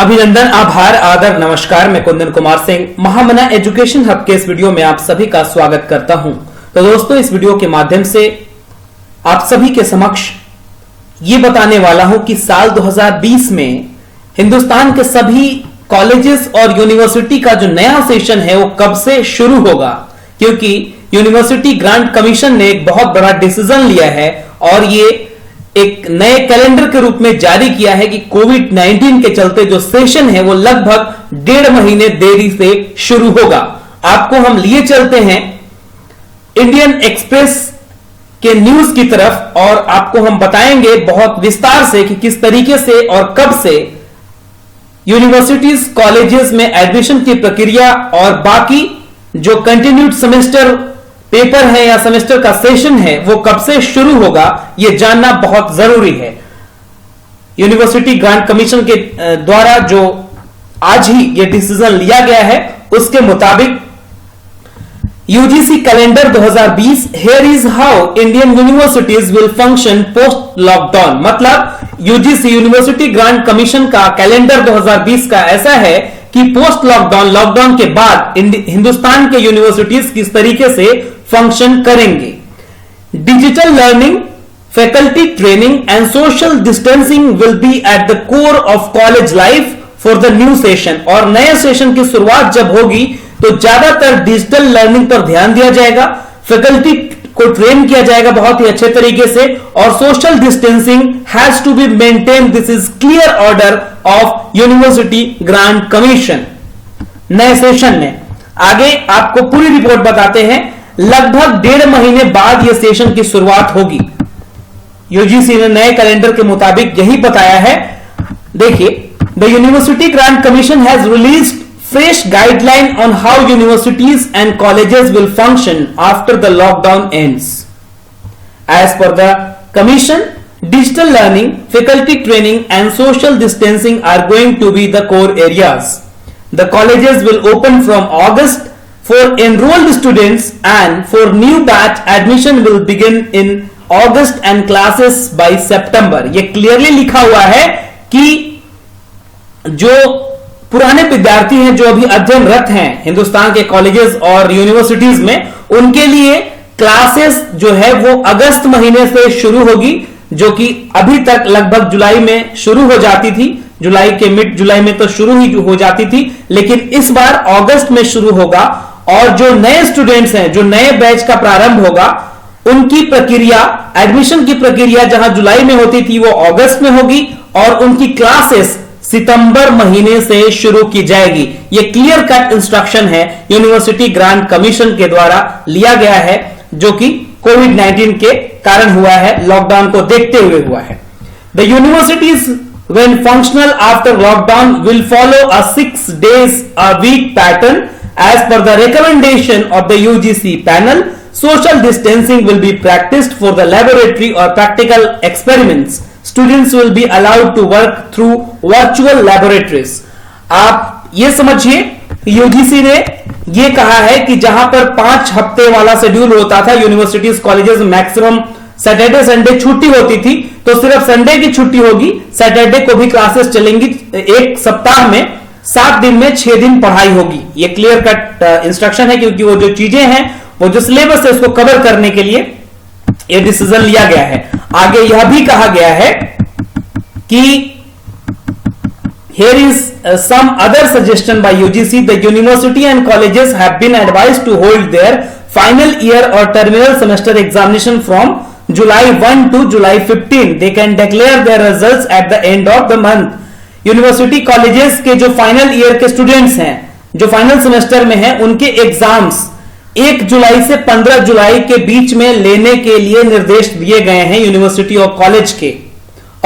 अभिनंदन, आभार, आदर, नमस्कार। मैं कुंदन कुमार सिंह महामना एजुकेशन हब के इस वीडियो में आप सभी का स्वागत करता हूं। तो दोस्तों, इस वीडियो के माध्यम से आप सभी के समक्ष ये बताने वाला हूं कि साल 2020 में हिंदुस्तान के सभी कॉलेजेस और यूनिवर्सिटी का जो नया सेशन है वो कब से शुरू होगा, क्योंकि यूनिवर्सिटी ग्रांट कमीशन ने एक बहुत बड़ा डिसीजन लिया है और ये एक नए कैलेंडर के रूप में जारी किया है कि कोविड-19 के चलते जो सेशन है वो लगभग 1.5 महीने देरी से शुरू होगा। आपको हम लिए चलते हैं इंडियन एक्सप्रेस के न्यूज की तरफ और आपको हम बताएंगे बहुत विस्तार से कि किस तरीके से और कब से यूनिवर्सिटीज कॉलेजेस में एडमिशन की प्रक्रिया और बाकी जो कंटिन्यूड सेमेस्टर पेपर है या सेमेस्टर का सेशन है वो कब से शुरू होगा, यह जानना बहुत जरूरी है। यूनिवर्सिटी ग्रांट कमीशन के द्वारा जो आज ही यह डिसीजन लिया गया है उसके मुताबिक UGC calendar 2020 here is how Indian universities will function post lockdown. मतलब यूजीसी यूनिवर्सिटी ग्रांट कमीशन का कैलेंडर 2020 का ऐसा है कि पोस्ट लॉकडाउन के बाद हिंदुस्तान के यूनिवर्सिटीज किस तरीके से फंक्शन करेंगे। Digital learning, faculty training and social distancing will be at the core of college life for the new session. और नए सेशन की शुरुआत जब होगी तो ज्यादातर डिजिटल लर्निंग पर ध्यान दिया जाएगा, फैकल्टी को ट्रेन किया जाएगा बहुत ही अच्छे तरीके से और social distancing has to be maintain. This is clear order of university grant commission. नए सेशन में आगे आपको पूरी रिपोर्ट बताते हैं। लगभग 1.5 महीने बाद यह सेशन की शुरुआत होगी। यूजीसी ने नए कैलेंडर के मुताबिक यही बताया है। देखिए, the university grant commission has released fresh guideline on how universities and colleges will function after the lockdown ends. As per the commission, digital learning, faculty training and social distancing are going to be the core areas. The colleges will open from August for enrolled students and for new batch admission will begin in August and classes by September. ये clearly लिखा हुआ है कि जो पुराने विद्यार्थी हैं जो अभी अध्ययनरत हैं हिंदुस्तान के कॉलेजेस और यूनिवर्सिटीज में, उनके लिए क्लासेस जो है वो अगस्त महीने से शुरू होगी, जो कि अभी तक लगभग जुलाई में शुरू हो जाती थी। जुलाई के मिड जुलाई में तो शुरू ही हो जाती थी, लेकिन इस बार अगस्त में शुरू होगा। और जो नए स्टूडेंट्स हैं, जो नए बैच का प्रारंभ होगा, उनकी प्रक्रिया, एडमिशन की प्रक्रिया जहां जुलाई में होती थी वो अगस्त में होगी और उनकी क्लासेस सितंबर महीने से शुरू की जाएगी। यह क्लियर कट इंस्ट्रक्शन है यूनिवर्सिटी ग्रांट कमीशन के द्वारा लिया गया है, जो कि कोविड-19 के कारण हुआ है, लॉकडाउन को देखते हुए हुआ है। The universities when functional after lockdown will follow a 6 days a week pattern as per the recommendation of the UGC panel. Social distancing will be practiced for the laboratory or practical experiments. Students will be allowed to work through virtual laboratories. आप ये समझिए, UGC ने ये कहा है कि जहां पर 5 हफ्ते वाला शेड्यूल होता था यूनिवर्सिटीज कॉलेजेस में, मैक्सिमम सैटरडे संडे छुट्टी होती थी, तो सिर्फ संडे की छुट्टी होगी, सैटरडे को भी क्लासेस चलेंगी। एक सप्ताह में 7 दिन में 6 दिन पढ़ाई होगी। ये क्लियर कट इंस्ट्रक्शन है, क्योंकि वो जो चीजें हैं, वो जो सिलेबस है उसको कवर करने के लिए ये डिसीजन लिया गया है। आगे यह भी कहा गया है कि here is some other suggestion by UGC. The university and colleges have been advised to hold their final year or terminal semester examination from July 1 to July 15. They can declare their results at the end of the month. University colleges के जो final year के students हैं, जो final semester में हैं, उनके exams 1 जुलाई से 15 जुलाई के बीच में लेने के लिए निर्देश दिए गए हैं यूनिवर्सिटी और कॉलेज के।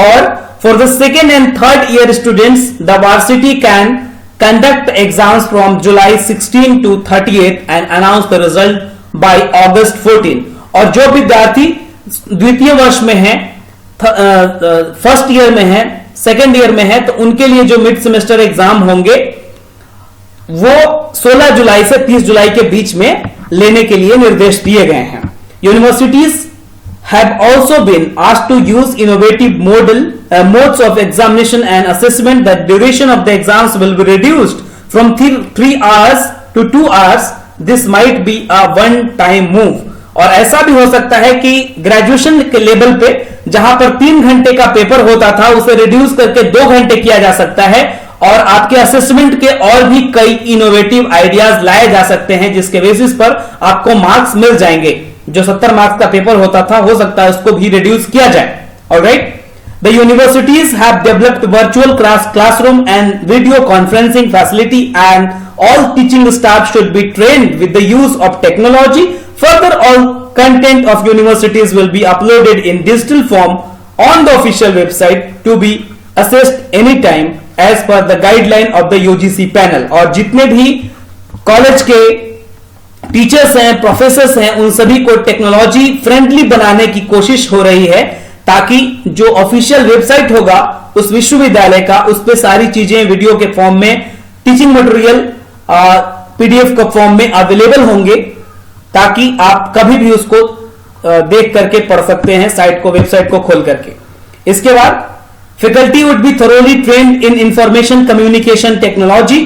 और for the second and third year students the varsity can conduct exams from July 16 to 38 and announce the result by August 14। और जो विद्यार्थी द्वितीय वर्ष में है, फर्स्ट ईयर में है, सेकेंड ईयर में है, तो उनके लिए जो मिड सेमेस्टर एग्जाम होंगे वो 16 जुलाई से 30 जुलाई के बीच में लेने के लिए निर्देश दिए गए हैं। Universities have also been asked to use innovative modes of examination and assessment. The duration of the exams will be reduced from 3 hours to 2 hours. This might be a one-time move. और ऐसा भी हो सकता है कि graduation के level पे जहां पर 3 घंटे का पेपर होता था उसे रिड्यूस करके 2 घंटे किया जा सकता है, और आपके असेसमेंट के और भी कई इनोवेटिव आइडियाज लाए जा सकते हैं जिसके बेसिस पर आपको मार्क्स मिल जाएंगे. जो 70 मार्क्स का पेपर होता था हो सकता है उसको भी रिड्यूस किया जाए. Alright, the universities have developed virtual classroom and video conferencing facility, and all teaching staff should be trained with the use of technology. Further, all content of universities will be uploaded in digital form on the official website to be assessed anytime as per the guideline of the UGC panel. और जितने भी college के teachers हैं, professors हैं, उन सभी को technology friendly बनाने की कोशिश हो रही है ताकि जो ऑफिशियल वेबसाइट होगा उस विश्वविद्यालय का, उस पे सारी चीजें वीडियो के फॉर्म में, टीचिंग मटेरियल पीडीएफ के फॉर्म में अवेलेबल होंगे ताकि आप कभी भी उसको देख करके पढ़ सकते हैं साइट को, वेबसाइट को खोल करके. इसके बाद faculty would be thoroughly trained in information communication technology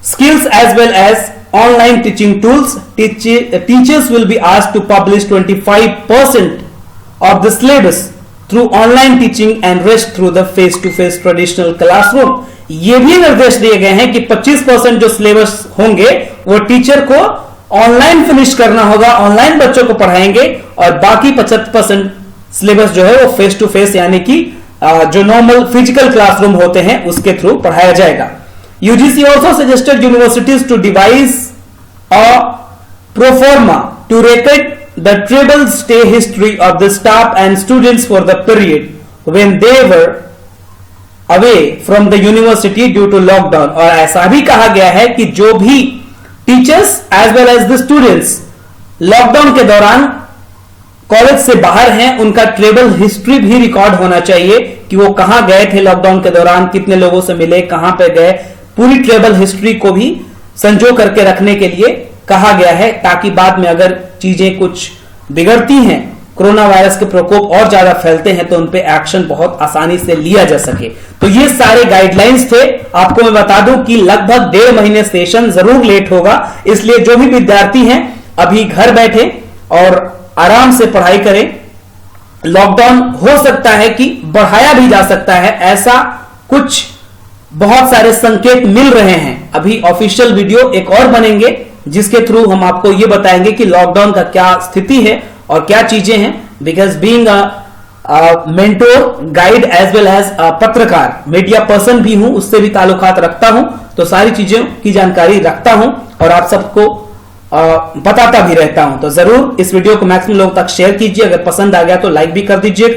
skills as well as online teaching tools. Teachers will be asked to publish 25% of the syllabus through online teaching and rest through the face-to-face traditional classroom. ये भी निर्देश दिए गए हैं कि 25% जो syllabus होंगे वो टीचर को ऑनलाइन फिनिश करना होगा, ऑनलाइन बच्चों को पढ़ाएंगे, और बाकी 75% सिलेबस जो है वो फेस टू फेस यानी कि जो नॉर्मल फिजिकल क्लासरूम होते हैं उसके थ्रू पढ़ाया जाएगा. UGC also suggested universities to devise a proforma to record the travel stay history of the staff and students for the period when they were away from the university due to lockdown. और ऐसा भी कहा गया है कि जो भी teachers as well as the students lockdown के दौरान कॉलेज से बाहर हैं, उनका ट्रेवल हिस्ट्री भी रिकॉर्ड होना चाहिए कि वो कहां गए थे लॉकडाउन के दौरान, कितने लोगों से मिले, कहां पे गए. पूरी ट्रेवल हिस्ट्री को भी संजो करके रखने के लिए कहा गया है ताकि बाद में अगर चीजें कुछ बिगड़ती हैं, कोरोना वायरस के प्रकोप और ज्यादा फैलते हैं, तो उन पे एक्शन बहुत आसानी से लिया जा सके. तो ये सारे गाइडलाइंस थे. आपको मैं बता दूं कि लगभग 1.5 महीने सेशन जरूर लेट होगा, इसलिए जो भी विद्यार्थी हैं अभी घर बैठे और आराम से पढ़ाई करें. लॉकडाउन हो सकता है कि बढ़ाया भी जा सकता है, ऐसा कुछ बहुत सारे संकेत मिल रहे हैं. अभी ऑफिशियल वीडियो एक और बनेंगे जिसके थ्रू हम आपको यह बताएंगे कि लॉकडाउन का क्या स्थिति है और क्या चीजें हैं. Because being a mentor, guide as well as पत्रकार, मीडिया पर्सन भी हूं, उससे भी ताल्लुकात रखता हूं, तो सारी चीजों की जानकारी रखता हूं और आप सबको बताता भी रहता हूं. तो जरूर इस वीडियो को मैक्सिमम लोगों तक शेयर कीजिए. अगर पसंद आ गया तो लाइक भी कर दीजिए.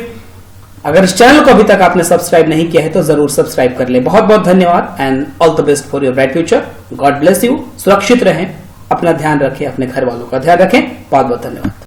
अगर इस चैनल को अभी तक आपने सब्सक्राइब नहीं किया है तो जरूर सब्सक्राइब कर ले. बहुत बहुत धन्यवाद and all the best for your bright future. God bless you. सुरक्षित रहें, अपना ध्यान रखें, अपने घर वालों का ध्यान रखें. बहुत बहुत धन्यवाद.